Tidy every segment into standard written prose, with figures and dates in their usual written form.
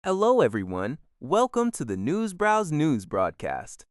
Hello, everyone. Welcome to the Newsbrowse News broadcast.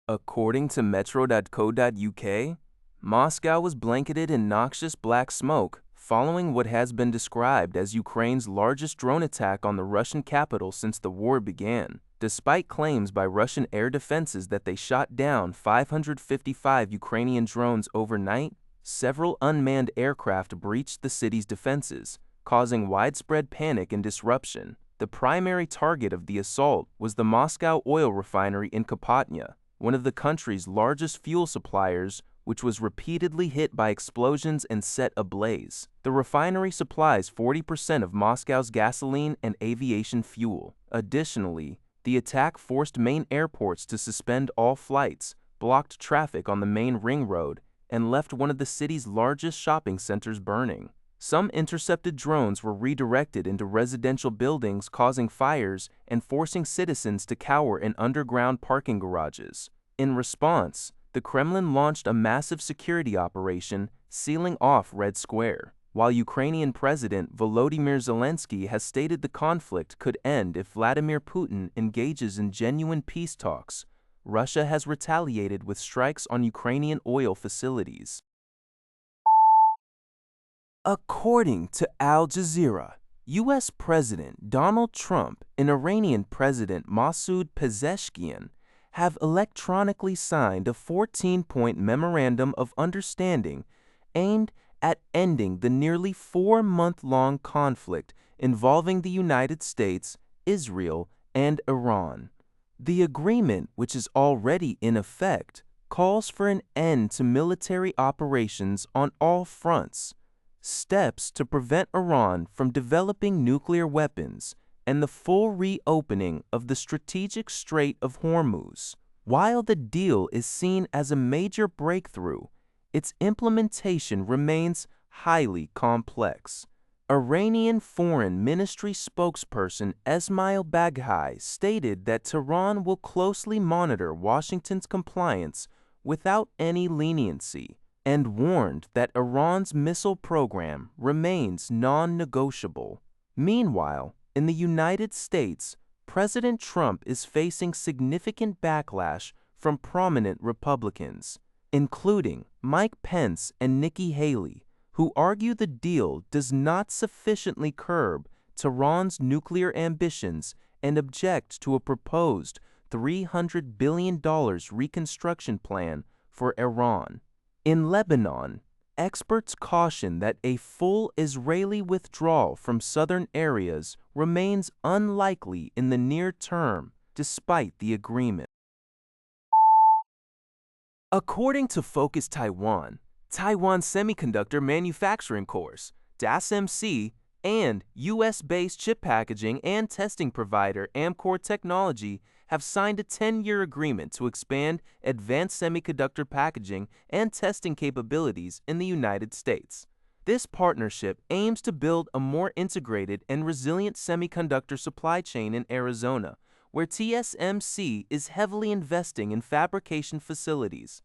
According to metro.co.uk, Moscow was blanketed in noxious black smoke following what has been described as Ukraine's largest drone attack on the Russian capital since the war began. Despite claims by Russian air defenses that they shot down 555 Ukrainian drones overnight, several unmanned aircraft breached the city's defenses, causing widespread panic and disruption. The primary target of the assault was the Moscow oil refinery in Competitiveness, one of the country's largest fuel suppliers, which was repeatedly hit by explosions and set ablaze. The refinery supplies 40% of Moscow's gasoline and aviation fuel. Additionally, the attack forced main airports to suspend all flights, blocked traffic on the main ring road, and left one of the city's largest shopping centers burning. Some intercepted drones were redirected into residential buildings, causing fires and forcing citizens to cower in underground parking garages. In response, the Kremlin launched a massive security operation, sealing off Red Square. While Ukrainian President Volodymyr Zelensky has stated the conflict could end if Vladimir Putin engages in genuine peace talks, Russia has retaliated with strikes on Ukrainian oil facilities. According to Al Jazeera, U.S. President Donald Trump and Iranian President Masoud Pezeshkian have electronically signed a 14-point memorandum of understanding aimed at ending the nearly 4-month-long conflict involving the United States, Israel, and Iran. The agreement, which is already in effect, calls for an end to military operations on all fronts, steps to prevent Iran from developing nuclear weapons, and the full reopening of the strategic Strait of Hormuz. While the deal is seen as a major breakthrough, its implementation remains highly complex. Iranian Foreign Ministry spokesperson Esmail Baghai stated that Tehran will closely monitor Washington's compliance without any leniency, and warned that Iran's missile program remains non-negotiable. Meanwhile, in the United States, President Trump is facing significant backlash from prominent Republicans, including Mike Pence and Nikki Haley, who argue the deal does not sufficiently curb Tehran's nuclear ambitions and object to a proposed $300 billion reconstruction plan for Iran. In Lebanon, experts caution that a full Israeli withdrawal from southern areas remains unlikely in the near term, despite the agreement. According to Focus Taiwan, Taiwan Semiconductor Manufacturing Course, TSMC, and U.S.-based chip packaging and testing provider Amkor Technology have signed a 10-year agreement to expand advanced semiconductor packaging and testing capabilities in the United States. This partnership aims to build a more integrated and resilient semiconductor supply chain in Arizona, where TSMC is heavily investing in fabrication facilities.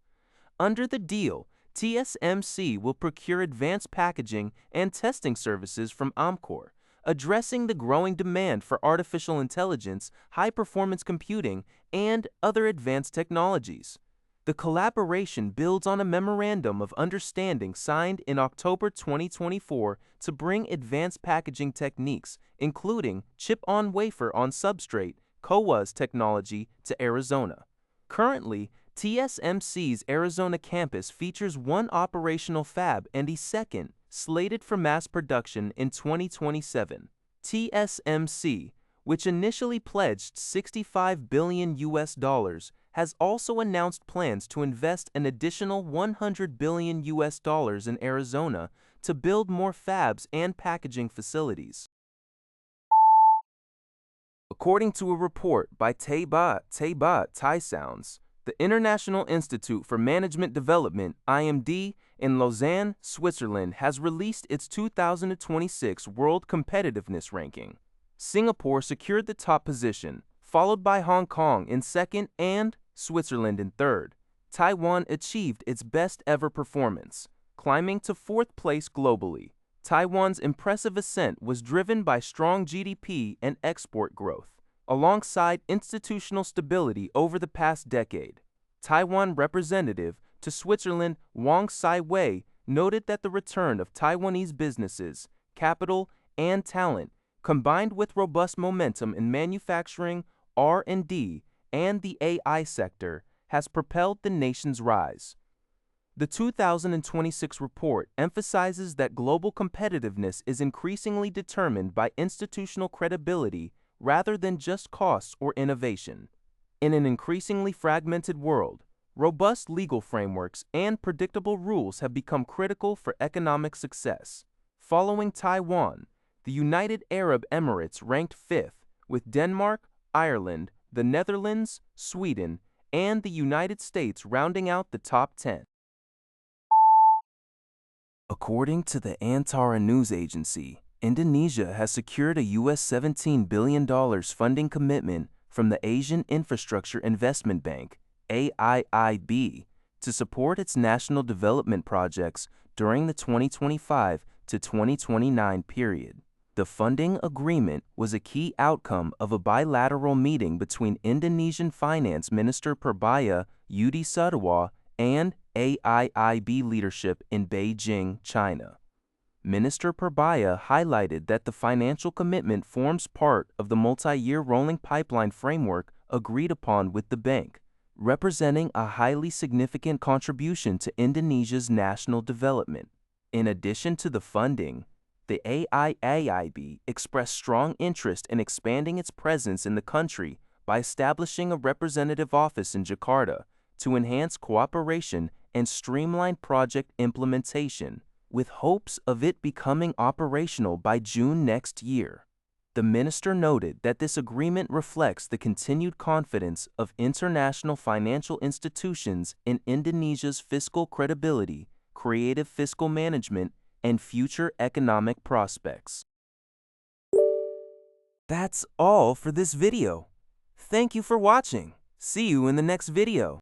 Under the deal, TSMC will procure advanced packaging and testing services from Amkor, addressing the growing demand for artificial intelligence, high-performance computing, and other advanced technologies. The collaboration builds on a memorandum of understanding signed in October 2024 to bring advanced packaging techniques, including chip-on-wafer-on-substrate (CoWoS) technology, to Arizona. Currently, TSMC's Arizona campus features one operational fab and a second, slated for mass production in 2027. TSMC, which initially pledged $65 billion, has also announced plans to invest an additional $100 billion in Arizona to build more fabs and packaging facilities. According to a report by Tai Sounds, the International Institute for Management Development, IMD, in Lausanne, Switzerland, has released its 2026 World Competitiveness Ranking. Singapore secured the top position, followed by Hong Kong in second and Switzerland in third. Taiwan achieved its best ever performance, climbing to fourth place globally. Taiwan's impressive ascent was driven by strong GDP and export growth, alongside institutional stability over the past decade. Taiwan representative to Switzerland Wang Sai-wei noted that the return of Taiwanese businesses, capital, and talent, combined with robust momentum in manufacturing, R&D, and the AI sector, has propelled the nation's rise. The 2026 report emphasizes that global competitiveness is increasingly determined by institutional credibility rather than just costs or innovation. In an increasingly fragmented world, robust legal frameworks and predictable rules have become critical for economic success. Following Taiwan, the United Arab Emirates ranked fifth, with Denmark, Ireland, the Netherlands, Sweden, and the United States rounding out the top 10. According to the Antara news agency, Indonesia has secured a U.S. $17 billion funding commitment from the Asian Infrastructure Investment Bank, AIIB, to support its national development projects during the 2025 to 2029 period. The funding agreement was a key outcome of a bilateral meeting between Indonesian Finance Minister Purbaya Yudi Sadawa and AIIB leadership in Beijing, China. Minister Purbaya highlighted that the financial commitment forms part of the multi-year rolling pipeline framework agreed upon with the bank, representing a highly significant contribution to Indonesia's national development. In addition to the funding, the AIIB expressed strong interest in expanding its presence in the country by establishing a representative office in Jakarta to enhance cooperation and streamline project implementation, with hopes of it becoming operational by June next year. The minister noted that this agreement reflects the continued confidence of international financial institutions in Indonesia's fiscal credibility, creative fiscal management, and future economic prospects. That's all for this video. Thank you for watching. See you in the next video.